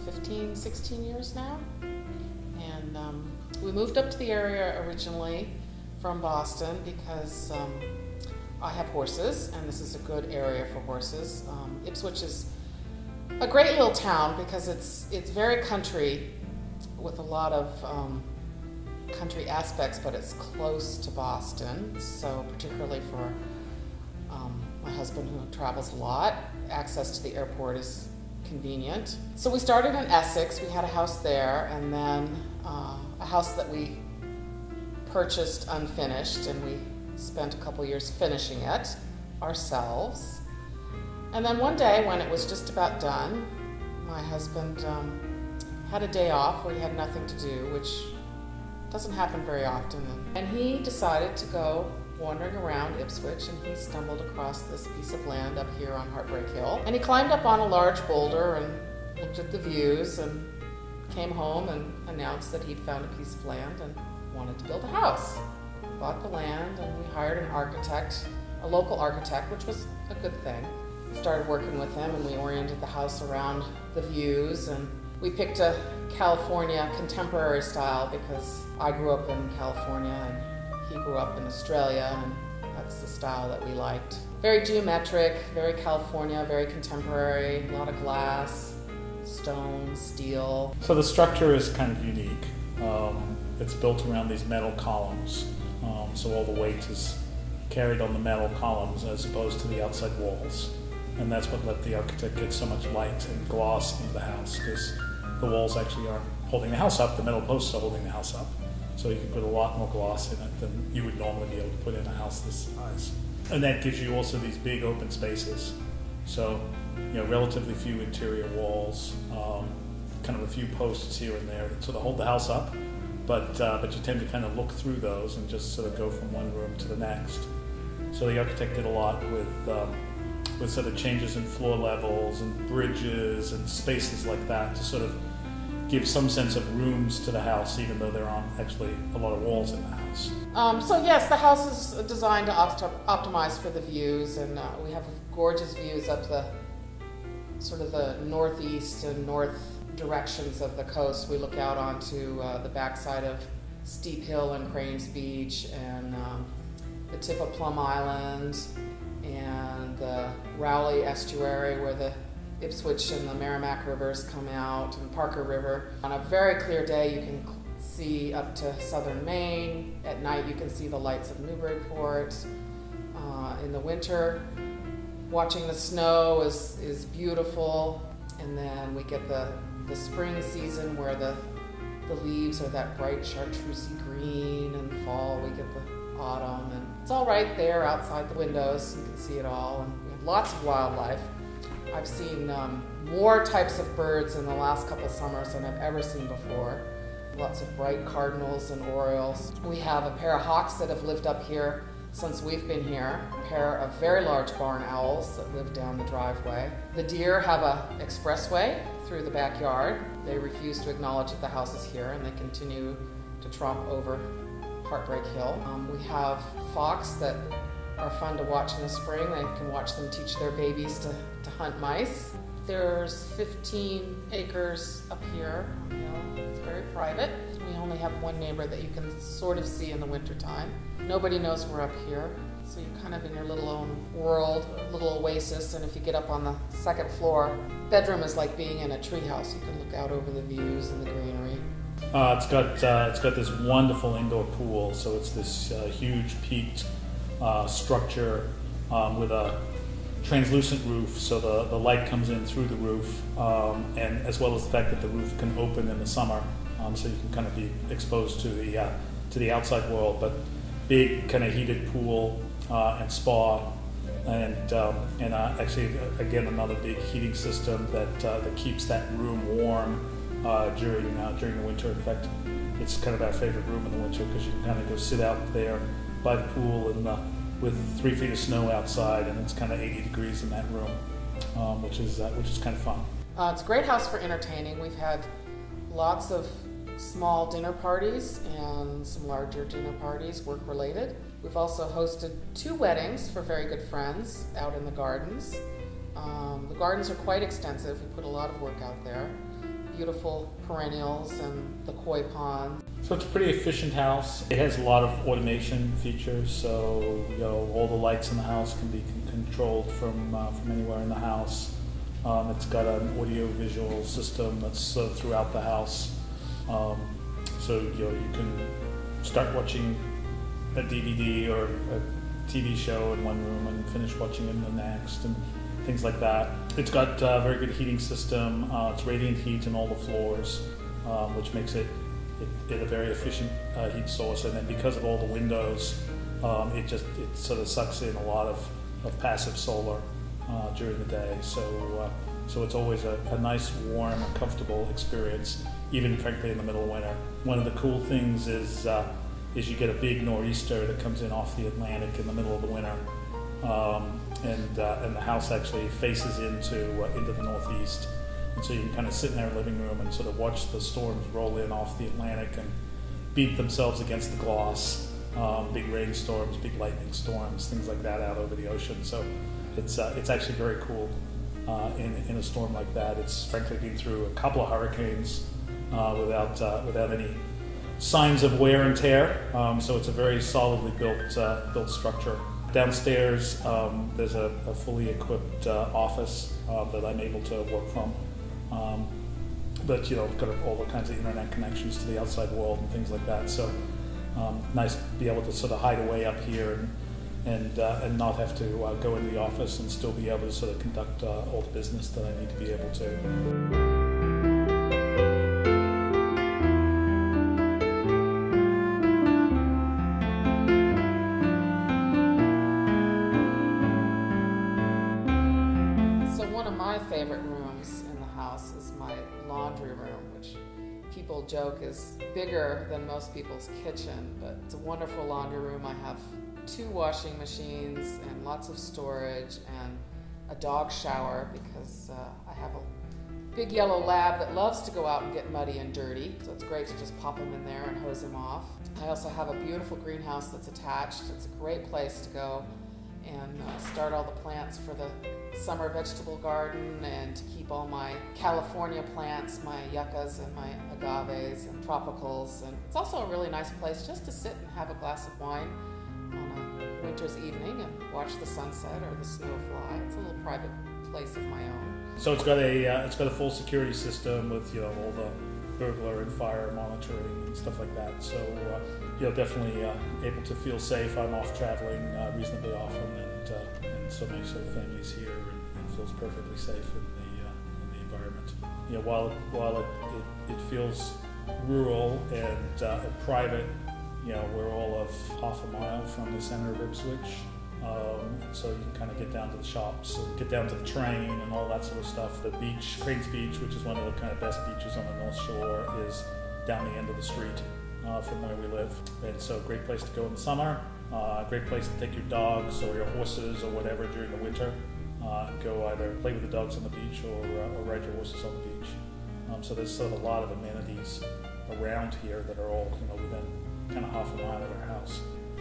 15, 16 years now. And we moved up to the area originally from Boston because I have horses, and this is a good area for horses. Ipswich is a great little town because it's very country with a lot of country aspects, but it's close to Boston. So particularly for my husband, who travels a lot, access to the airport is convenient. So we started in Essex. We had a house there, and then a house that we purchased unfinished, and we spent a couple years finishing it ourselves. And then one day when it was just about done, my husband had a day off where he had nothing to do, which doesn't happen very often. And he decided to go wandering around Ipswich, and he stumbled across this piece of land up here on Heartbreak Hill. And he climbed up on a large boulder and looked at the views and came home and announced that he'd found a piece of land and wanted to build a house. Bought the land, and we hired an architect, a local architect, which was a good thing. Started working with him, and we oriented the house around the views, and we picked a California contemporary style because I grew up in California and he grew up in Australia, and that's the style that we liked. Very geometric, very California, very contemporary, a lot of glass, stone, steel. So the structure is kind of unique. It's built around these metal columns, so all the weight is carried on the metal columns as opposed to the outside walls. And that's what let the architect get so much light and gloss into the house, because the walls actually aren't holding the house up, the metal posts are holding the house up. So you can put a lot more gloss in it than you would normally be able to put in a house this size. And that gives you also these big open spaces. So, relatively few interior walls, kind of a few posts here and there that sort of hold the house up, but you tend to kind of look through those and just sort of go from one room to the next. So the architect did a lot with sort of changes in floor levels and bridges and spaces like that to sort of give some sense of rooms to the house, even though there aren't actually a lot of walls in the house. So yes, the house is designed to optimize for the views, and we have gorgeous views up the sort of the northeast and north directions of the coast. We look out onto the backside of Steep Hill and Cranes Beach, and the tip of Plum Island, and the Rowley estuary where the Ipswich and the Merrimack rivers come out, and Parker River. On a very clear day, you can see up to southern Maine. At night, you can see the lights of Newburyport. In the winter, watching the snow is beautiful. And then we get the spring season where the leaves are that bright chartreusey green, and fall we get the autumn, and it's all right there outside the windows. You can see it all, and we have lots of wildlife. I've seen more types of birds in the last couple summers than I've ever seen before. Lots of bright cardinals and orioles. We have a pair of hawks that have lived up here since we've been here, a pair of very large barn owls that live down the driveway. The deer have an expressway through the backyard. They refuse to acknowledge that the house is here, and they continue to tromp over Heartbreak Hill. We have fox that are fun to watch in the spring. They can watch them teach their babies to hunt mice. There's 15 acres up here. It's very private. We only have one neighbor that you can sort of see in the wintertime. Nobody knows we're up here, so you're kind of in your little own world, little oasis. And if you get up on the second floor, bedroom is like being in a treehouse. You can look out over the views and the greenery. It's got this wonderful indoor pool, so it's this huge peaked structure with a translucent roof, so the light comes in through the roof, and as well as the fact that the roof can open in the summer, so you can kind of be exposed to the outside world. But big kind of heated pool and spa, and actually again another big heating system that keeps that room warm during the winter. In fact, it's kind of our favorite room in the winter because you can kind of go sit out there by the pool and with 3 feet of snow outside, and it's kind of 80 degrees in that room, which is kind of fun. It's a great house for entertaining. We've had lots of small dinner parties and some larger dinner parties, work-related. We've also hosted 2 weddings for very good friends out in the gardens. The gardens are quite extensive. We put a lot of work out there. beautiful perennials and the koi pond. So it's a pretty efficient house. It has a lot of automation features, so all the lights in the house can be controlled from anywhere in the house. It's got an audio-visual system that's throughout the house, so you can start watching a DVD or a TV show in one room and finish watching it in the next, and things like that. It's got a very good heating system. It's radiant heat in all the floors, which makes it a very efficient heat source. And then because of all the windows, it sort of sucks in a lot of passive solar during the day. So it's always a nice, warm, and comfortable experience, even frankly in the middle of winter. One of the cool things is you get a big nor'easter that comes in off the Atlantic in the middle of the winter. And the house actually faces into the northeast, and so you can kind of sit in our living room and sort of watch the storms roll in off the Atlantic and beat themselves against the gloss. Big rainstorms, big lightning storms, things like that out over the ocean. So it's actually very cool in a storm like that. It's frankly been through a couple of hurricanes without any signs of wear and tear. So it's a very solidly built structure. Downstairs, there's a fully equipped office that I'm able to work from. But got all the kinds of internet connections to the outside world and things like that. So nice to be able to sort of hide away up here and not have to go into the office and still be able to sort of conduct all the business that I need to be able to. My favorite rooms in the house is my laundry room, which people joke is bigger than most people's kitchen, but it's a wonderful laundry room. I have 2 washing machines and lots of storage and a dog shower because I have a big yellow lab that loves to go out and get muddy and dirty, so it's great to just pop him in there and hose him off. I also have a beautiful greenhouse that's attached. It's a great place to go and start all the plants for the summer vegetable garden and to keep all my California plants, my yuccas and my agaves and tropicals. And it's also a really nice place just to sit and have a glass of wine on a winter's evening and watch the sunset or the snow fly. It's a little private place of my own. So it's got a full security system with all the burglar and fire monitoring and stuff like that. So definitely able to feel safe. I'm off traveling reasonably often, and so my sort of family's here and feels perfectly safe in the environment. While it feels rural and private, we're all of half a mile from the center of Ipswich. So you can kind of get down to the shops, and get down to the train and all that sort of stuff. The beach, Craig's Beach, which is one of the kind of best beaches on the North Shore, is down the end of the street from where we live. And so great place to go in the summer, great place to take your dogs or your horses or whatever during the winter. Go either play with the dogs on the beach or ride your horses on the beach. So there's sort of a lot of amenities around here that are all within kind of half a mile of our house.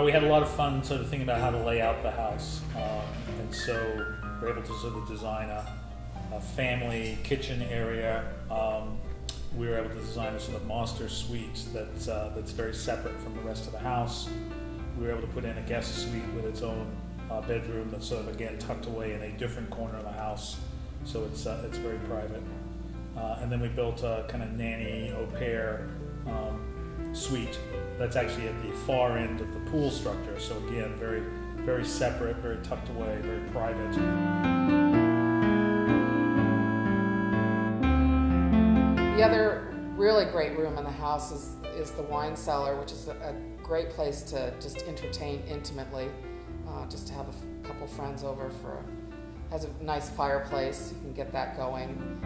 We had a lot of fun sort of thinking about how to lay out the house, and so we're able to sort of design a family kitchen area. We were able to design a sort of master suite that's very separate from the rest of the house. We were able to put in a guest suite with its own bedroom that's sort of again tucked away in a different corner of the house, so it's very private. And then we built a kind of nanny au pair suite that's actually at the far end of the pool structure. So again, very, very separate, very tucked away, very private. The other really great room in the house is the wine cellar, which is a great place to just entertain intimately, just to have a couple friends over has a nice fireplace. You can get that going.